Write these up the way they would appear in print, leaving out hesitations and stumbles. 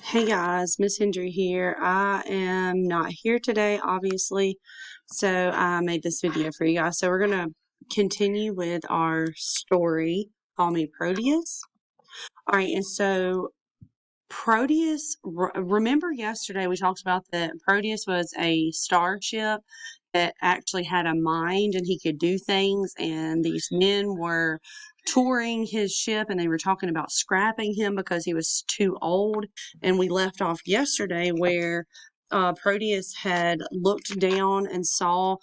Hey guys, Miss Hendry here. I am not here today, obviously, so I made this video for you guys. So we're gonna continue with our story, Call Me Proteus. All right, and so Proteus, remember yesterday we talked about that Proteus was a starship that actually had a mind and he could do things, and these men were touring his ship and they were talking about scrapping him because he was too old. And we left off yesterday where Proteus had looked down and saw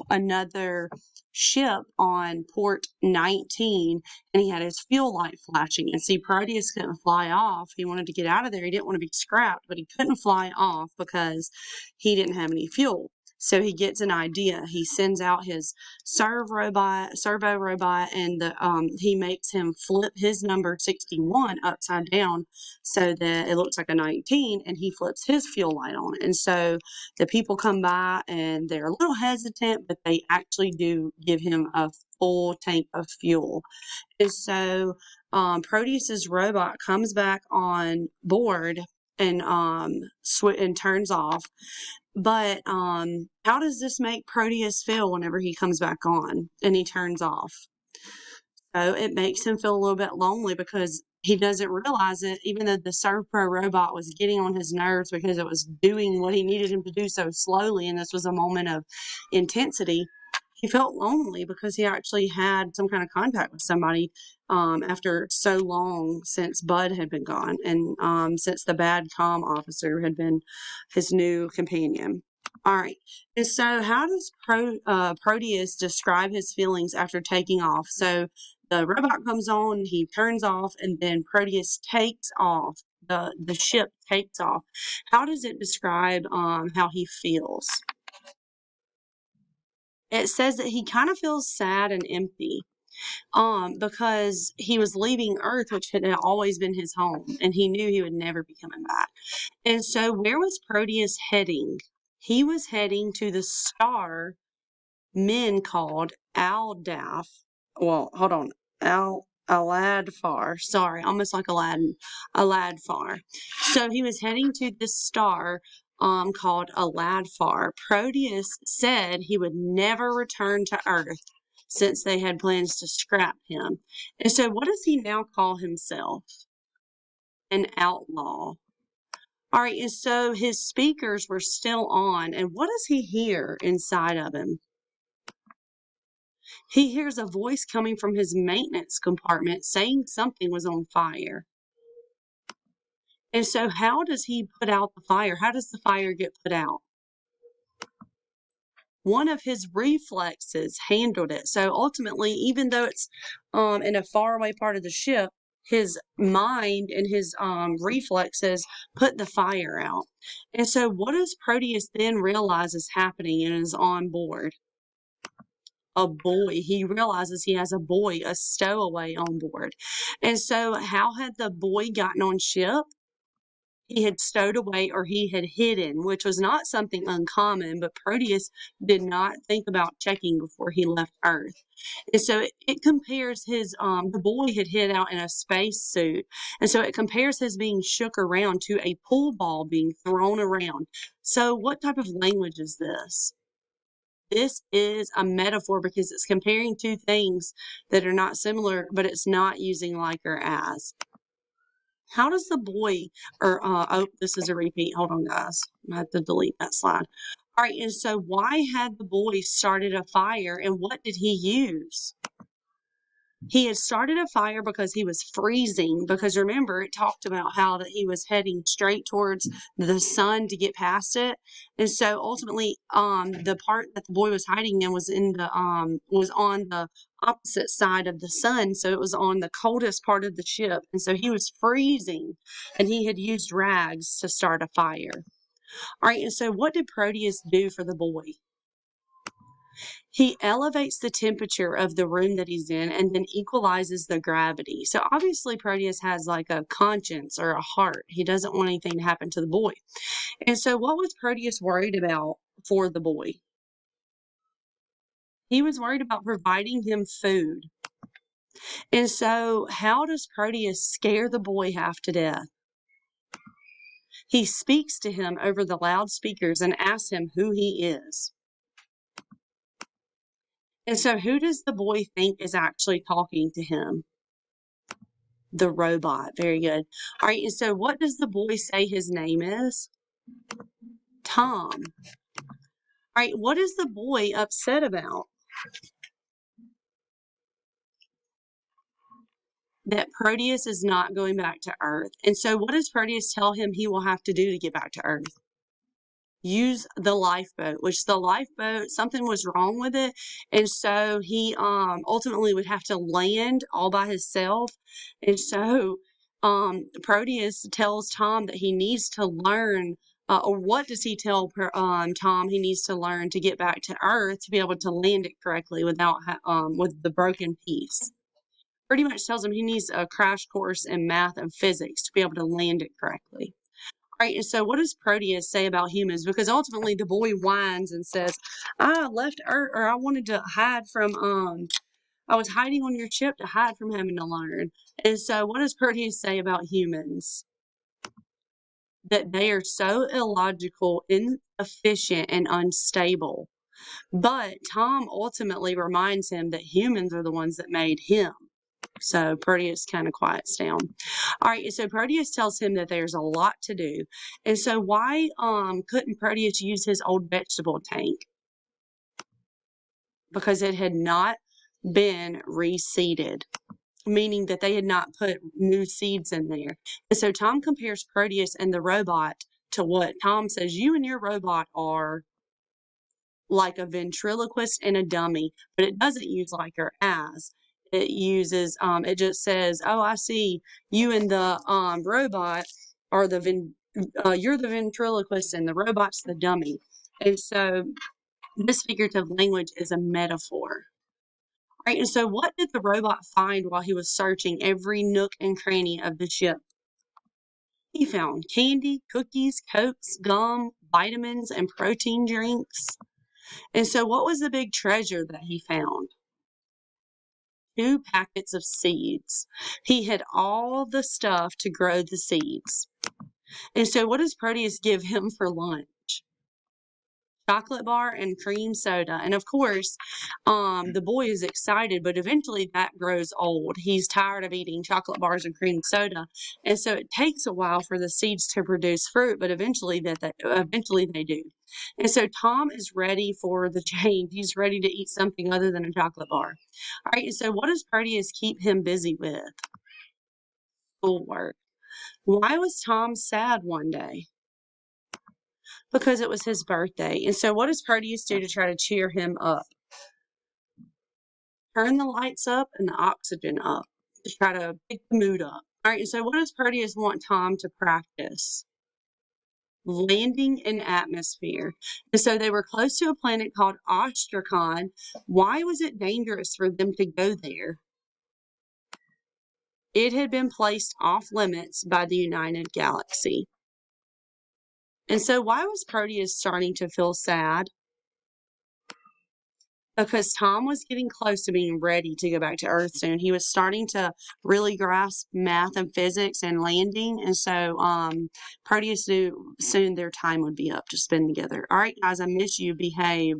another ship on port 19, and he had his fuel light flashing. And see, Proteus couldn't fly off. He wanted to get out of there. He didn't want to be scrapped, but he couldn't fly off because he didn't have any fuel. So he gets an idea. He sends out his servo robot, and he makes him flip his number 61 upside down so that it looks like a 19, and he flips his fuel light on. And so the people come by and they're a little hesitant, but they actually do give him a full tank of fuel. And so Proteus's robot comes back on board and and turns off. But how does this make Proteus feel whenever he comes back on and he turns off? So it makes him feel a little bit lonely because he doesn't realize it, even though the Servpro robot was getting on his nerves because it was doing what he needed him to do so slowly, and this was a moment of intensity. He felt lonely because he actually had some kind of contact with somebody after so long since Bud had been gone, and since the bad comm officer had been his new companion. All right. And so, how does Proteus describe his feelings after taking off? So, the robot comes on, he turns off, and then Proteus takes off. The ship takes off. How does it describe how he feels? It says that he kind of feels sad and empty because he was leaving Earth, which had always been his home, and he knew he would never be coming back. And so, where was Proteus heading? He was heading to the star men called Aldaf. Well, hold on. Aladfar. Sorry, almost like Aladdin. Aladfar. So he was heading to this star called Aladfar. Proteus said he would never return to Earth since they had plans to scrap him. And so what does he now call himself? An outlaw. All right, and so his speakers were still on, and what does he hear inside of him? He hears a voice coming from his maintenance compartment saying something was on fire. And so, how does he put out the fire? How does the fire get put out? One of his reflexes handled it. So, ultimately, even though it's in a faraway part of the ship, his mind and his reflexes put the fire out. And so, what does Proteus then realize is happening and is on board? A boy. He realizes he has a boy, a stowaway on board. And so, how had the boy gotten on ship? He had stowed away or he had hidden, which was not something uncommon, but Proteus did not think about checking before he left Earth. And so it compares his, the boy had hid out in a space suit. And so it compares his being shook around to a pool ball being thrown around. So, what type of language is this? This is a metaphor because it's comparing two things that are not similar, but it's not using like or as. How does the boy, this is a repeat. Hold on, guys. I have to delete that slide. All right, and so why had the boy started a fire and what did he use? He had started a fire because he was freezing, because remember it talked about how that he was heading straight towards the sun to get past it. And so ultimately the part that the boy was hiding in was in the was on the opposite side of the sun, so it was on the coldest part of the ship, and so he was freezing and he had used rags to start a fire. All right, and so what did Proteus do for the boy? He elevates the temperature of the room that he's in and then equalizes the gravity. So obviously Proteus has like a conscience or a heart. He doesn't want anything to happen to the boy. And so what was Proteus worried about for the boy? He was worried about providing him food. And so how does Proteus scare the boy half to death? He speaks to him over the loudspeakers and asks him who he is. And so who does the boy think is actually talking to him? The robot. Very good. All right, and so what does the boy say his name is? Tom. All right, what is the boy upset about? That Proteus is not going back to Earth. And so what does Proteus tell him he will have to do to get back to Earth? Use the lifeboat, which the lifeboat, something was wrong with it. And so he ultimately would have to land all by himself. And so Proteus tells Tom that he needs to learn, or what does he tell Tom he needs to learn to get back to Earth to be able to land it correctly without with the broken piece? Pretty much tells him he needs a crash course in math and physics to be able to land it correctly. Right, and so what does Proteus say about humans? Because ultimately the boy whines and says, I left Earth, or I wanted to hide from, I was hiding on your ship to hide from having to learn. And so what does Proteus say about humans? That they are so illogical, inefficient, and unstable. But Tom ultimately reminds him that humans are the ones that made him. So Proteus kind of quiets down. All right, so Proteus tells him that there's a lot to do. And so why couldn't Proteus use his old vegetable tank? Because it had not been reseeded, meaning that they had not put new seeds in there. And so Tom compares Proteus and the robot to what? Tom says, you and your robot are like a ventriloquist and a dummy, but it doesn't use like or as. It uses, it just says, oh, I see you and the robot are you're the ventriloquist and the robot's the dummy. And so this figurative language is a metaphor. Right? And so what did the robot find while he was searching every nook and cranny of the ship? He found candy, cookies, Cokes, gum, vitamins, and protein drinks. And so what was the big treasure that he found? 2 packets of seeds. He had all the stuff to grow the seeds. And so what does Proteus give him for lunch? Chocolate bar and cream soda. And of course, the boy is excited, but eventually that grows old. He's tired of eating chocolate bars and cream soda. And so it takes a while for the seeds to produce fruit, but eventually they do. And so Tom is ready for the change. He's ready to eat something other than a chocolate bar. All right, so what does Proteus keep him busy with? Schoolwork. Why was Tom sad one day? Because it was his birthday. And so what does Proteus do to try to cheer him up? Turn the lights up and the oxygen up to try to pick the mood up. All right, so what does Proteus want Tom to practice? Landing in atmosphere. And so they were close to a planet called Ostrakhan. Why was it dangerous for them to go there? It had been placed off limits by the United Galaxy. And so why was Proteus starting to feel sad? Because Tom was getting close to being ready to go back to Earth soon. He was starting to really grasp math and physics and landing. And so Proteus knew soon their time would be up to spend together. All right, guys, I miss you. Behave.